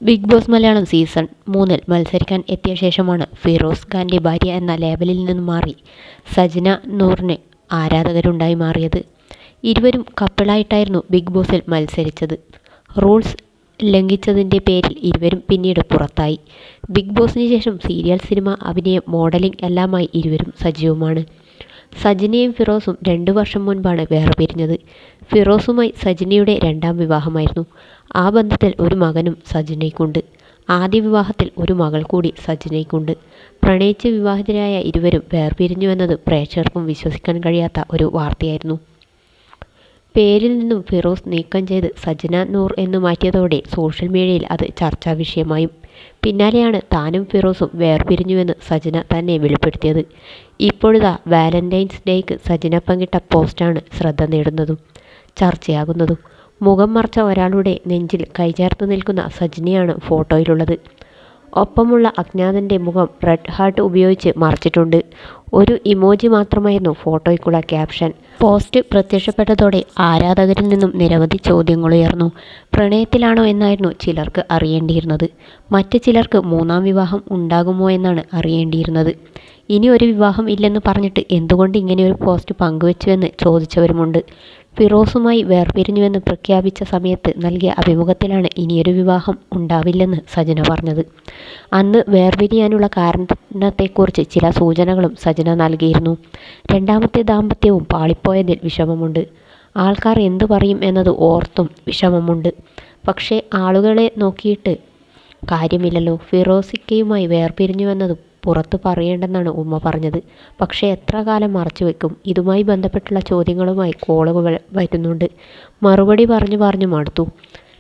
Big boss Malayalam season 3-ൽ മത്സരിക്കാൻ എത്തിയ ശേഷമാണ് ഫിറോസ് ഖാൻ്റെ ഭാര്യ എന്ന ലേബലിൽ നിന്നും മാറി സജ്ന നൂറിന് ആരാധകരുണ്ടായി മാറിയത്. ഇരുവരും കപ്പിളായിട്ടായിരുന്നു ബിഗ് ബോസിൽ മത്സരിച്ചത്. റൂൾസ് ലംഘിച്ചതിൻ്റെ പേരിൽ ഇരുവരും പിന്നീട് പുറത്തായി. ബിഗ് ബോസിന് ശേഷം സീരിയൽ, സിനിമ, അഭിനയം, മോഡലിംഗ് എല്ലാമായി ഇരുവരും സജീവമാണ്. സജ്നയും ഫിറോസും 2 വർഷം മുൻപാണ് വേർപിരിഞ്ഞത്. ഫിറോസുമായി സജ്നയുടെ 2ാം വിവാഹമായിരുന്നു. ആ ബന്ധത്തിൽ ഒരു മകനും സജ്നയ്ക്കുണ്ട്. ആദ്യ വിവാഹത്തിൽ ഒരു മകൾ കൂടി സജ്നയ്ക്കുണ്ട്. പ്രണയിച്ച് വിവാഹിതരായ ഇരുവരും വേർപിരിഞ്ഞുവെന്നത് പ്രേക്ഷകർക്കും വിശ്വസിക്കാൻ കഴിയാത്ത ഒരു വാർത്തയായിരുന്നു. പേരിൽ നിന്നും ഫിറോസ് നീക്കം ചെയ്ത് സജ്ന നൂർ എന്ന് മാറ്റിയതോടെ സോഷ്യൽ മീഡിയയിൽ അത് ചർച്ചാ വിഷയമായും. പിന്നാലെയാണ് താനും ഫിറോസും വേർപിരിഞ്ഞുവെന്ന് സജ്ന തന്നെ വെളിപ്പെടുത്തിയത്. ഇപ്പോഴിതാ വാലന്റൈൻസ് ഡേയ്ക്ക് സജ്ന പങ്കിട്ട പോസ്റ്റാണ് ശ്രദ്ധ നേടുന്നതും ചർച്ചയാകുന്നതും. മുഖം മറച്ച ഒരാളുടെ നെഞ്ചിൽ കൈചേർത്ത് നിൽക്കുന്ന സജ്നയാണ് ഫോട്ടോയിലുള്ളത്. ഒപ്പമുള്ള അജ്ഞാതൻ്റെ മുഖം റെഡ് ഹാർട്ട് ഉപയോഗിച്ച് മറച്ചിട്ടുണ്ട്. ഒരു ഇമോജി മാത്രമായിരുന്നു ഫോട്ടോയ്ക്കുള്ള ക്യാപ്ഷൻ. പോസ്റ്റ് പ്രത്യക്ഷപ്പെട്ടതോടെ ആരാധകരിൽ നിന്നും നിരവധി ചോദ്യങ്ങളുയർന്നു. പ്രണയത്തിലാണോ എന്നായിരുന്നു ചിലർക്ക് അറിയേണ്ടിയിരുന്നത്. മറ്റ് ചിലർക്ക് 3ാം വിവാഹം ഉണ്ടാകുമോ എന്നാണ് അറിയേണ്ടിയിരുന്നത്. ഇനി ഒരു വിവാഹം ഇല്ലെന്ന് പറഞ്ഞിട്ട് എന്തുകൊണ്ട് ഇങ്ങനെയൊരു പോസ്റ്റ് പങ്കുവച്ചുവെന്ന് ചോദിച്ചവരുമുണ്ട്. ഫിറോസുമായി വേർപിരിഞ്ഞുവെന്ന് പ്രഖ്യാപിച്ച സമയത്ത് നൽകിയ അഭിമുഖത്തിലാണ് ഇനിയൊരു വിവാഹം ഉണ്ടാവില്ലെന്ന് സജ്ന പറഞ്ഞത്. അന്ന് വേർപിരിയാനുള്ള കാരണത്തെക്കുറിച്ച് ചില സൂചനകളും സജ്ന നൽകിയിരുന്നു. 2ാമത്തെ ദാമ്പത്യവും പാളിപ്പോയതിൽ വിഷമമുണ്ട്. ആൾക്കാർ എന്തു പറയും എന്നത് ഓർത്തും വിഷമമുണ്ട്. പക്ഷേ ആളുകളെ നോക്കിയിട്ട് കാര്യമില്ലല്ലോ. ഫിറോസിക്കയുമായി വേർപിരിഞ്ഞുവെന്നത് പുറത്തു പറയേണ്ടെന്നാണ് ഉമ്മ പറഞ്ഞത്. പക്ഷേ എത്ര കാലം മറച്ചു വെക്കും? ഇതുമായി ബന്ധപ്പെട്ടുള്ള ചോദ്യങ്ങളുമായി കോളുകൾ വരുന്നുണ്ട്. മറുപടി പറഞ്ഞു മടുത്തു.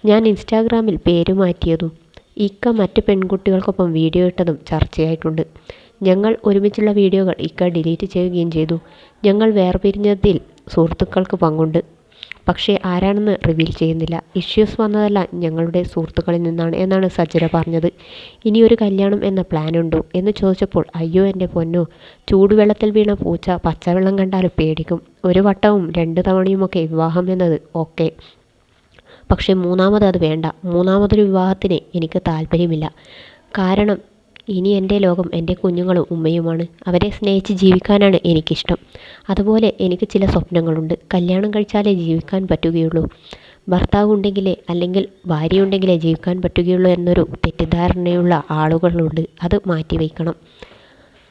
ഞാൻ ഇൻസ്റ്റാഗ്രാമിൽ പേര് മാറ്റിയതും ഇക്ക മറ്റ് പെൺകുട്ടികൾക്കൊപ്പം വീഡിയോ ഇട്ടതും ചർച്ചയായിട്ടുണ്ട്. ഞങ്ങൾ ഒരുമിച്ചുള്ള വീഡിയോകൾ ഇക്ക ഡിലീറ്റ് ചെയ്യുകയും ചെയ്തു. ഞങ്ങൾ വേർപിരിഞ്ഞതിൽ സുഹൃത്തുക്കൾക്ക് പങ്കുണ്ട്. പക്ഷേ ആരാണെന്ന് റിവീൽ ചെയ്യുന്നില്ല. ഇഷ്യൂസ് വന്നതെല്ലാം ഞങ്ങളുടെ സുഹൃത്തുക്കളിൽ നിന്നാണ് എന്നാണ് സജ്ന പറഞ്ഞത്. ഇനിയൊരു കല്യാണം എന്ന പ്ലാനുണ്ടോ എന്ന് ചോദിച്ചപ്പോൾ അയ്യോ എൻ്റെ പൊന്നോ, ചൂടുവെള്ളത്തിൽ വീണ പൂച്ച പച്ചവെള്ളം കണ്ടാലും പേടിക്കും. 1 വട്ടവും 2 തവണയുമൊക്കെ വിവാഹം എന്നത് ഓക്കെ, പക്ഷേ 3ാമത് അത് വേണ്ട. 3ാമതൊരു വിവാഹത്തിന് എനിക്ക് താല്പര്യമില്ല. കാരണം ഇനി എൻ്റെ ലോകം എൻ്റെ കുഞ്ഞുങ്ങളും ഉമ്മയുമാണ്. അവരെ സ്നേഹിച്ച് ജീവിക്കാനാണ് എനിക്കിഷ്ടം. അതുപോലെ എനിക്ക് ചില സ്വപ്നങ്ങളുണ്ട്. കല്യാണം കഴിച്ചാലേ ജീവിക്കാൻ പറ്റുകയുള്ളൂ, ഭർത്താവ് ഉണ്ടെങ്കിലേ അല്ലെങ്കിൽ ഭാര്യയുണ്ടെങ്കിലേ ജീവിക്കാൻ പറ്റുകയുള്ളൂ എന്നൊരു തെറ്റിദ്ധാരണയുള്ള ആളുകളുണ്ട്. അത് മാറ്റിവെക്കണം.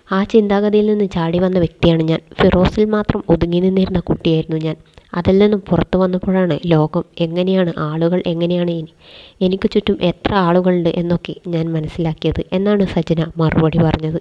ആ ചിന്താഗതിയിൽ നിന്ന് ചാടി വന്ന വ്യക്തിയാണ് ഞാൻ. ഫിറോസിൽ മാത്രം ഒതുങ്ങി നിന്നിരുന്ന കുട്ടിയായിരുന്നു ഞാൻ. അതിൽ നിന്നും പുറത്തു വന്നപ്പോഴാണ് ലോകം എങ്ങനെയാണ്, ആളുകൾ എങ്ങനെയാണ്, എനിക്ക് ചുറ്റും എത്ര ആളുകളുണ്ട് എന്നൊക്കെ ഞാൻ മനസ്സിലാക്കിയത് എന്നാണ് സജ്ന മറുപടി പറഞ്ഞത്.